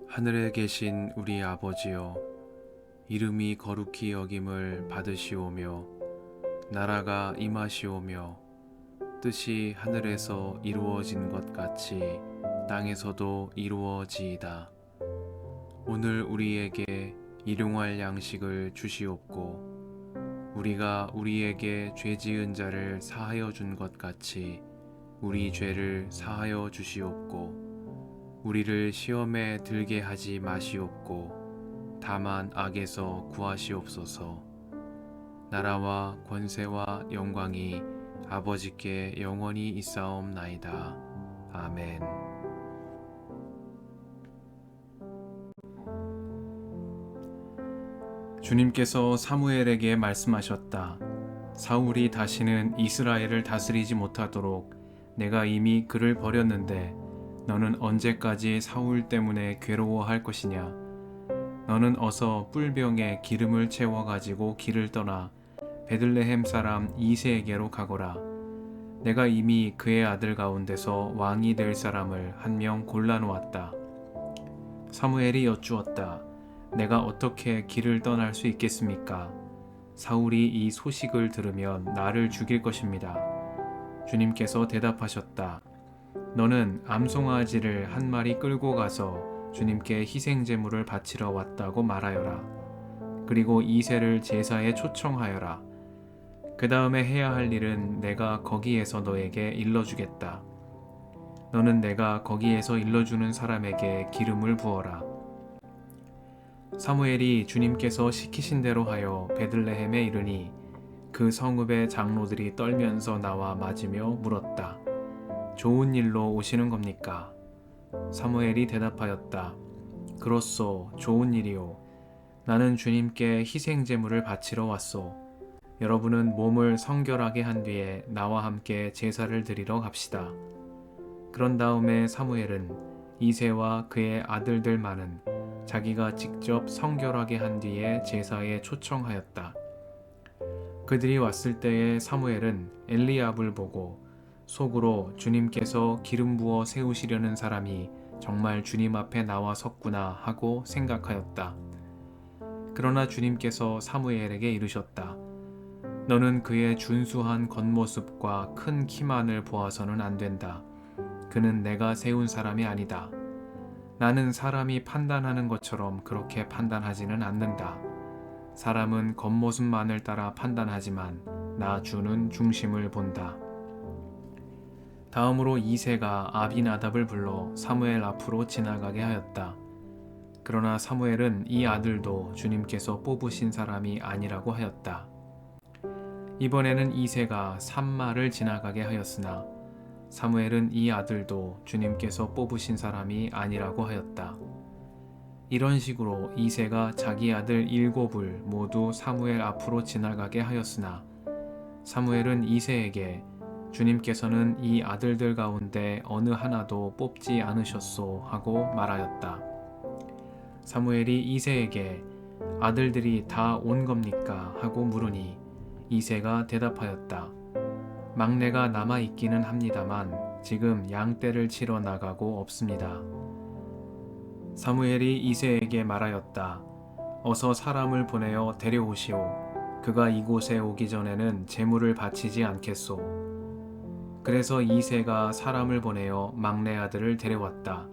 하늘에 계신 우리 아버지여, 이름이 거룩히 여김을 받으시오며 나라가 임하시오며 뜻이 하늘에서 이루어진 것 같이 땅에서도 이루어지이다. 오늘 우리에게 일용할 양식을 주시옵고 우리가 우리에게 죄 지은 자를 사하여 준 것 같이 우리 죄를 사하여 주시옵고 우리를 시험에 들게 하지 마시옵고 다만 악에서 구하시옵소서. 나라와 권세와 영광이 아버지께 영원히 있사옵나이다. 아멘. 주님께서 사무엘에게 말씀하셨다. 사울이 다시는 이스라엘을 다스리지 못하도록 내가 이미 그를 버렸는데 너는 언제까지 사울 때문에 괴로워할 것이냐? 너는 어서 뿔병에 기름을 채워가지고 길을 떠나 베들레헴 사람 이새에게로 가거라. 내가 이미 그의 아들 가운데서 왕이 될 사람을 한 명 골라놓았다. 사무엘이 여쭈었다. 내가 어떻게 길을 떠날 수 있겠습니까? 사울이 이 소식을 들으면 나를 죽일 것입니다. 주님께서 대답하셨다. 너는 암송아지를 한 마리 끌고 가서 주님께 희생제물을 바치러 왔다고 말하여라. 그리고 이새를 제사에 초청하여라. 그 다음에 해야 할 일은 내가 거기에서 너에게 일러주겠다. 너는 내가 거기에서 일러주는 사람에게 기름을 부어라. 사무엘이 주님께서 시키신 대로 하여 베들레헴에 이르니 그 성읍의 장로들이 떨면서 나와 맞으며 물었다. 좋은 일로 오시는 겁니까? 사무엘이 대답하였다. 그렇소, 좋은 일이요. 나는 주님께 희생제물을 바치러 왔소. 여러분은 몸을 성결하게 한 뒤에 나와 함께 제사를 드리러 갑시다. 그런 다음에 사무엘은 이새와 그의 아들들만은 자기가 직접 성결하게 한 뒤에 제사에 초청하였다. 그들이 왔을 때에 사무엘은 엘리압을 보고 속으로 주님께서 기름 부어 세우시려는 사람이 정말 주님 앞에 나와 섰구나 하고 생각하였다. 그러나 주님께서 사무엘에게 이르셨다. 너는 그의 준수한 겉모습과 큰 키만을 보아서는 안 된다. 그는 내가 세운 사람이 아니다. 나는 사람이 판단하는 것처럼 그렇게 판단하지는 않는다. 사람은 겉모습만을 따라 판단하지만 나 주는 중심을 본다. 다음으로 이새가 아비나답을 불러 사무엘 앞으로 지나가게 하였다. 그러나 사무엘은 이 아들도 주님께서 뽑으신 사람이 아니라고 하였다. 이번에는 이새가 산마를 지나가게 하였으나 사무엘은 이 아들도 주님께서 뽑으신 사람이 아니라고 하였다. 이런 식으로 이새가 자기 아들 7을 모두 사무엘 앞으로 지나가게 하였으나 사무엘은 이새에게 주님께서는 이 아들들 가운데 어느 하나도 뽑지 않으셨소 하고 말하였다. 사무엘이 이새에게 아들들이 다 온 겁니까? 하고 물으니 이새가 대답하였다. 막내가 남아있기는 합니다만 지금 양떼를 치러 나가고 없습니다. 사무엘이 이새에게 말하였다. 어서 사람을 보내어 데려오시오. 그가 이곳에 오기 전에는 제물을 바치지 않겠소. 그래서 이새가 사람을 보내어 막내 아들을 데려왔다.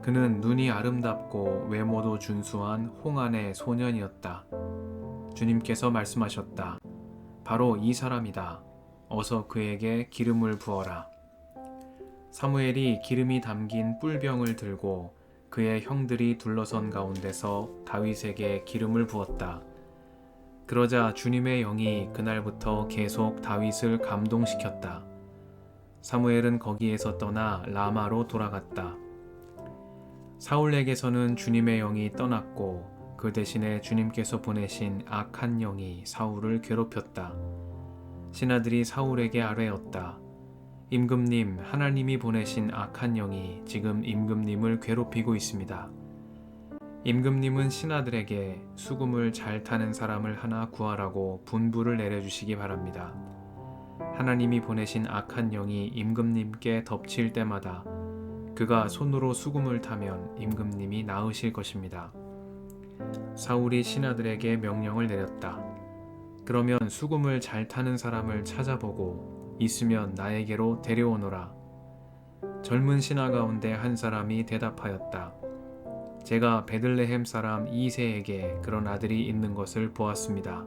그는 눈이 아름답고 외모도 준수한 홍안의 소년이었다. 주님께서 말씀하셨다. 바로 이 사람이다. 어서 그에게 기름을 부어라. 사무엘이 기름이 담긴 뿔병을 들고 그의 형들이 둘러선 가운데서 다윗에게 기름을 부었다. 그러자 주님의 영이 그날부터 계속 다윗을 감동시켰다. 사무엘은 거기에서 떠나 라마로 돌아갔다. 사울에게서는 주님의 영이 떠났고 그 대신에 주님께서 보내신 악한 영이 사울을 괴롭혔다. 신하들이 사울에게 아뢰었다. 임금님, 하나님이 보내신 악한 영이 지금 임금님을 괴롭히고 있습니다. 임금님은 신하들에게 수금을 잘 타는 사람을 하나 구하라고 분부를 내려주시기 바랍니다. 하나님이 보내신 악한 영이 임금님께 덮칠 때마다 그가 손으로 수금을 타면 임금님이 나으실 것입니다. 사울이 신하들에게 명령을 내렸다. 그러면 수금을 잘 타는 사람을 찾아보고 있으면 나에게로 데려오너라. 젊은 신하 가운데 한 사람이 대답하였다. 제가 베들레헴 사람 이새에게 그런 아들이 있는 것을 보았습니다.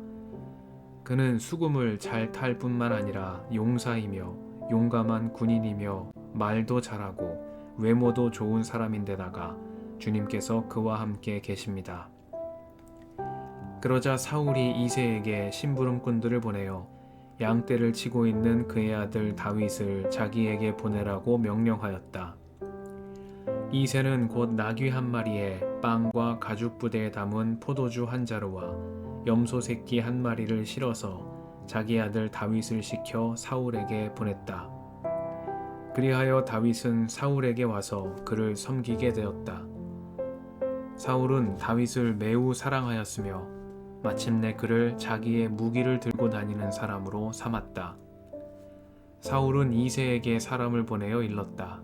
그는 수금을 잘 탈 뿐만 아니라 용사이며 용감한 군인이며 말도 잘하고 외모도 좋은 사람인데다가 주님께서 그와 함께 계십니다. 그러자 사울이 이새에게 심부름꾼들을 보내어 양떼를 치고 있는 그의 아들 다윗을 자기에게 보내라고 명령하였다. 이새는 곧 나귀 한 마리에 빵과 가죽 부대에 담은 포도주 한 자루와 염소 새끼 한 마리를 실어서 자기 아들 다윗을 시켜 사울에게 보냈다. 그리하여 다윗은 사울에게 와서 그를 섬기게 되었다. 사울은 다윗을 매우 사랑하였으며 마침내 그를 자기의 무기를 들고 다니는 사람으로 삼았다. 사울은 이새에게 사람을 보내어 일렀다.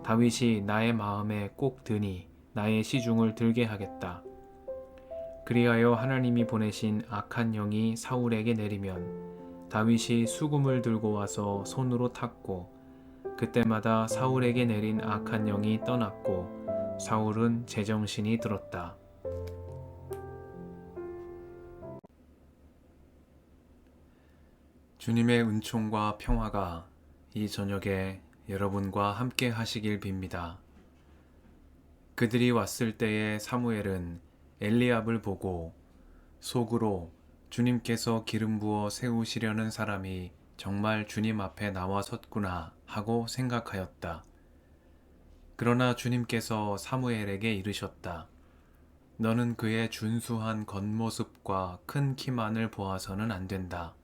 다윗이 나의 마음에 꼭 드니 나의 시중을 들게 하겠다. 그리하여 하나님이 보내신 악한 영이 사울에게 내리면 다윗이 수금을 들고 와서 손으로 탔고 그때마다 사울에게 내린 악한 영이 떠났고 사울은 제정신이 들었다. 주님의 은총과 평화가 이 저녁에 여러분과 함께 하시길 빕니다. 그들이 왔을 때에 사무엘은 엘리압을 보고 속으로 주님께서 기름 부어 세우시려는 사람이 정말 주님 앞에 나와 섰구나 하고 생각하였다. 그러나 주님께서 사무엘에게 이르셨다. 너는 그의 준수한 겉모습과 큰 키만을 보아서는 안 된다.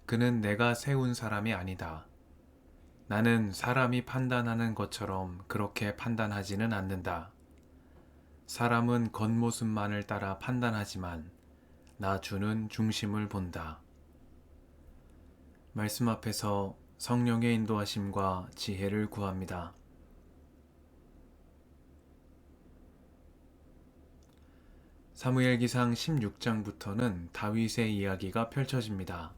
그는 내가 세운 사람이 아니다. 나는 사람이 판단하는 것처럼 그렇게 판단하지는 않는다. 사람은 겉모습만을 따라 판단하지만 나 주는 중심을 본다. 말씀 앞에서 성령의 인도하심과 지혜를 구합니다. 사무엘기상 16장부터는 다윗의 이야기가 펼쳐집니다.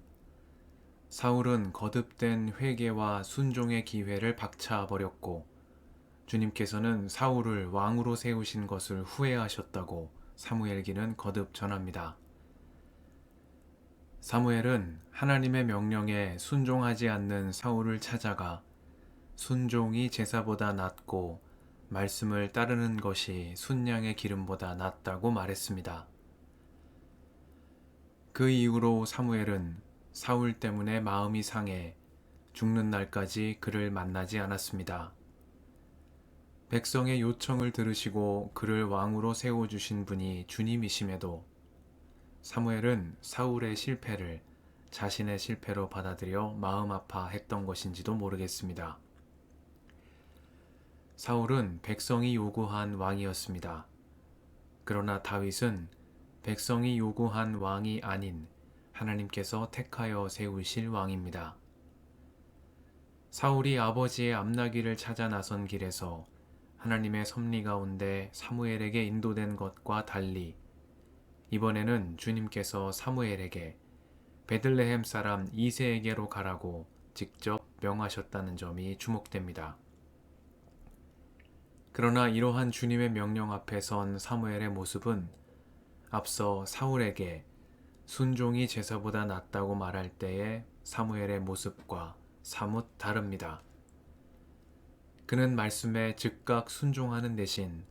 사울은 거듭된 회개와 순종의 기회를 박차버렸고 주님께서는 사울을 왕으로 세우신 것을 후회하셨다고 사무엘기는 거듭 전합니다. 사무엘은 하나님의 명령에 순종하지 않는 사울을 찾아가 순종이 제사보다 낫고 말씀을 따르는 것이 순양의 기름보다 낫다고 말했습니다. 그 이후로 사무엘은 사울 때문에 마음이 상해 죽는 날까지 그를 만나지 않았습니다. 백성의 요청을 들으시고 그를 왕으로 세워주신 분이 주님이심에도 사무엘은 사울의 실패를 자신의 실패로 받아들여 마음 아파했던 것인지도 모르겠습니다. 사울은 백성이 요구한 왕이었습니다. 그러나 다윗은 백성이 요구한 왕이 아닌 하나님께서 택하여 세우실 왕입니다. 사울이 아버지의 암나귀를 찾아 나선 길에서 하나님의 섭리 가운데 사무엘에게 인도된 것과 달리 이번에는 주님께서 사무엘에게 베들레헴 사람 이새에게로 가라고 직접 명하셨다는 점이 주목됩니다. 그러나 이러한 주님의 명령 앞에 선 사무엘의 모습은 앞서 사울에게 순종이 제사보다 낫다고 말할 때의 사무엘의 모습과 사뭇 다릅니다. 그는 말씀에 즉각 순종하는 대신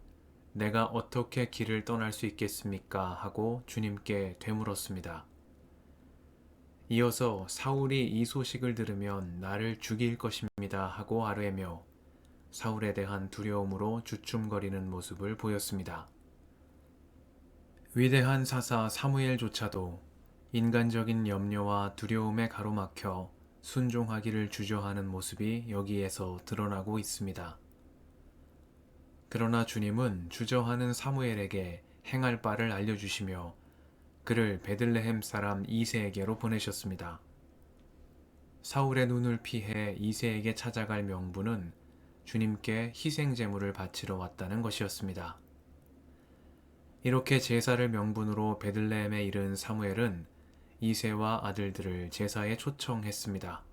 내가 어떻게 길을 떠날 수 있겠습니까? 하고 주님께 되물었습니다. 이어서 사울이 이 소식을 들으면 나를 죽일 것입니다 하고 아뢰며 사울에 대한 두려움으로 주춤거리는 모습을 보였습니다. 위대한 사사 사무엘조차도 인간적인 염려와 두려움에 가로막혀 순종하기를 주저하는 모습이 여기에서 드러나고 있습니다. 그러나 주님은 주저하는 사무엘에게 행할 바를 알려주시며 그를 베들레헴 사람 이새에게로 보내셨습니다. 사울의 눈을 피해 이새에게 찾아갈 명분은 주님께 희생 제물을 바치러 왔다는 것이었습니다. 이렇게 제사를 명분으로 베들레헴에 이른 사무엘은 이새와 아들들을 제사에 초청했습니다.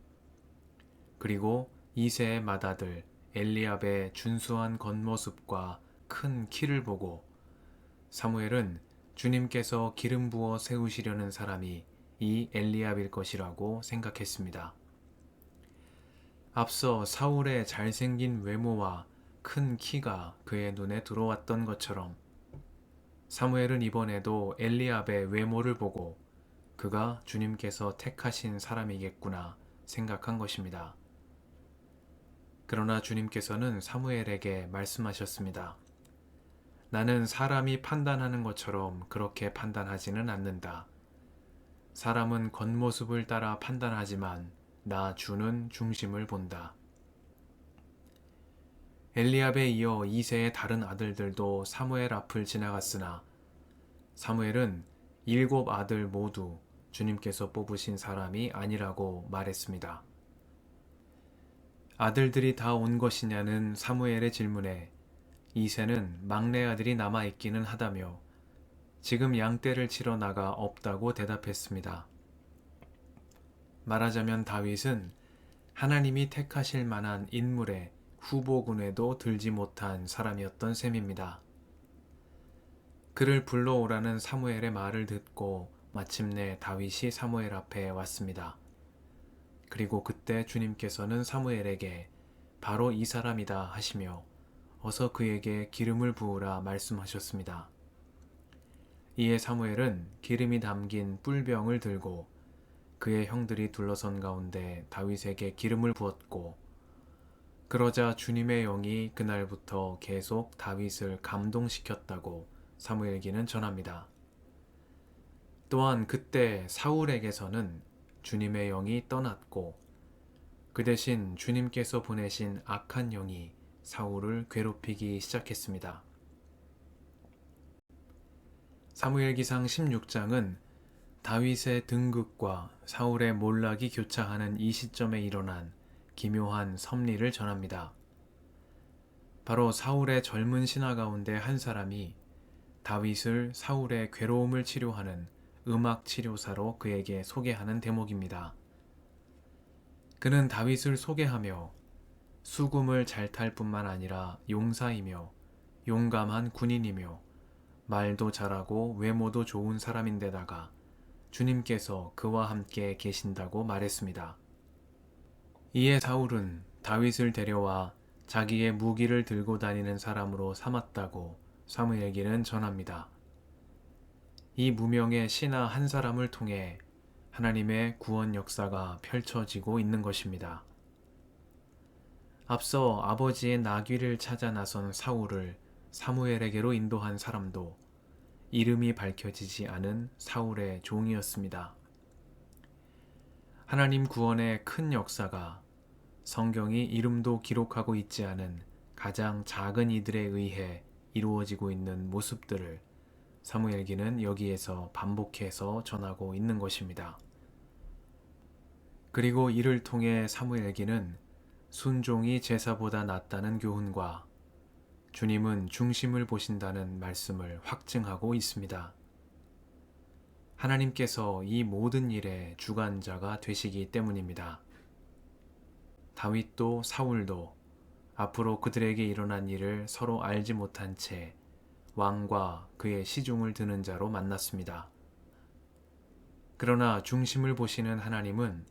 그리고 이새의 맏아들 엘리압의 준수한 겉모습과 큰 키를 보고 사무엘은 주님께서 기름 부어 세우시려는 사람이 이 엘리압일 것이라고 생각했습니다. 앞서 사울의 잘생긴 외모와 큰 키가 그의 눈에 들어왔던 것처럼 사무엘은 이번에도 엘리압의 외모를 보고 그가 주님께서 택하신 사람이겠구나 생각한 것입니다. 그러나 주님께서는 사무엘에게 말씀하셨습니다. 나는 사람이 판단하는 것처럼 그렇게 판단하지는 않는다. 사람은 겉모습을 따라 판단하지만 나 주는 중심을 본다. 엘리압에 이어 이새의 다른 아들들도 사무엘 앞을 지나갔으나 사무엘은 7 아들 모두 주님께서 뽑으신 사람이 아니라고 말했습니다. 아들들이 다 온 것이냐는 사무엘의 질문에 이새는 막내 아들이 남아있기는 하다며 지금 양떼를 치러 나가 없다고 대답했습니다. 말하자면 다윗은 하나님이 택하실 만한 인물의 후보군에도 들지 못한 사람이었던 셈입니다. 그를 불러오라는 사무엘의 말을 듣고 마침내 다윗이 사무엘 앞에 왔습니다. 그리고 그때 주님께서는 사무엘에게 바로 이 사람이다 하시며 어서 그에게 기름을 부으라 말씀하셨습니다. 이에 사무엘은 기름이 담긴 뿔병을 들고 그의 형들이 둘러선 가운데 다윗에게 기름을 부었고 그러자 주님의 영이 그날부터 계속 다윗을 감동시켰다고 사무엘기는 전합니다. 또한 그때 사울에게서는 주님의 영이 떠났고 그 대신 주님께서 보내신 악한 영이 사울을 괴롭히기 시작했습니다. 사무엘기상 16장은 다윗의 등극과 사울의 몰락이 교차하는 이 시점에 일어난 기묘한 섭리를 전합니다. 바로 사울의 젊은 신하 가운데 한 사람이 다윗을 사울의 괴로움을 치료하는 음악 치료사로 그에게 소개하는 대목입니다. 그는 다윗을 소개하며 수금을 잘 탈 뿐만 아니라 용사이며 용감한 군인이며 말도 잘하고 외모도 좋은 사람인데다가 주님께서 그와 함께 계신다고 말했습니다. 이에 사울은 다윗을 데려와 자기의 무기를 들고 다니는 사람으로 삼았다고 사무엘기는 전합니다. 이 무명의 신하 한 사람을 통해 하나님의 구원 역사가 펼쳐지고 있는 것입니다. 앞서 아버지의 나귀를 찾아 나선 사울을 사무엘에게로 인도한 사람도 이름이 밝혀지지 않은 사울의 종이었습니다. 하나님 구원의 큰 역사가 성경이 이름도 기록하고 있지 않은 가장 작은 이들에 의해 이루어지고 있는 모습들을 사무엘기는 여기에서 반복해서 전하고 있는 것입니다. 그리고 이를 통해 사무엘기는 순종이 제사보다 낫다는 교훈과 주님은 중심을 보신다는 말씀을 확증하고 있습니다. 하나님께서 이 모든 일의 주관자가 되시기 때문입니다. 다윗도 사울도 앞으로 그들에게 일어난 일을 서로 알지 못한 채 왕과 그의 시중을 드는 자로 만났습니다. 그러나 중심을 보시는 하나님은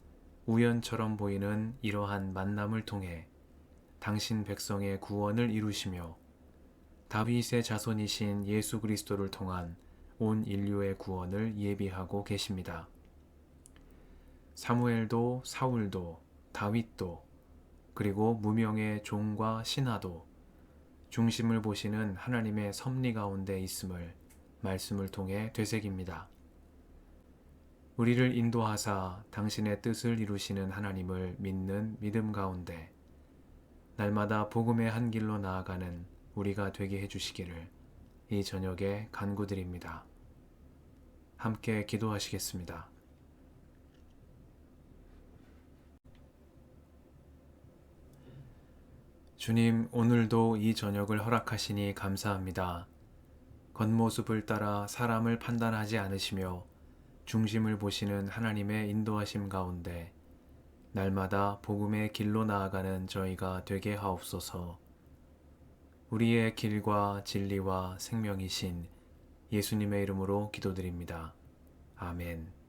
우연처럼 보이는 이러한 만남을 통해 당신 백성의 구원을 이루시며 다윗의 자손이신 예수 그리스도를 통한 온 인류의 구원을 예비하고 계십니다. 사무엘도 사울도 다윗도 그리고 무명의 종과 신하도 중심을 보시는 하나님의 섭리 가운데 있음을 말씀을 통해 되새깁니다. 우리를 인도하사 당신의 뜻을 이루시는 하나님을 믿는 믿음 가운데 날마다 복음의 한 길로 나아가는 우리가 되게 해주시기를 이 저녁에 간구드립니다. 함께 기도하시겠습니다. 주님, 오늘도 이 저녁을 허락하시니 감사합니다. 겉모습을 따라 사람을 판단하지 않으시며 중심을 보시는 하나님의 인도하심 가운데 날마다 복음의 길로 나아가는 저희가 되게 하옵소서. 우리의 길과 진리와 생명이신 예수님의 이름으로 기도드립니다. 아멘.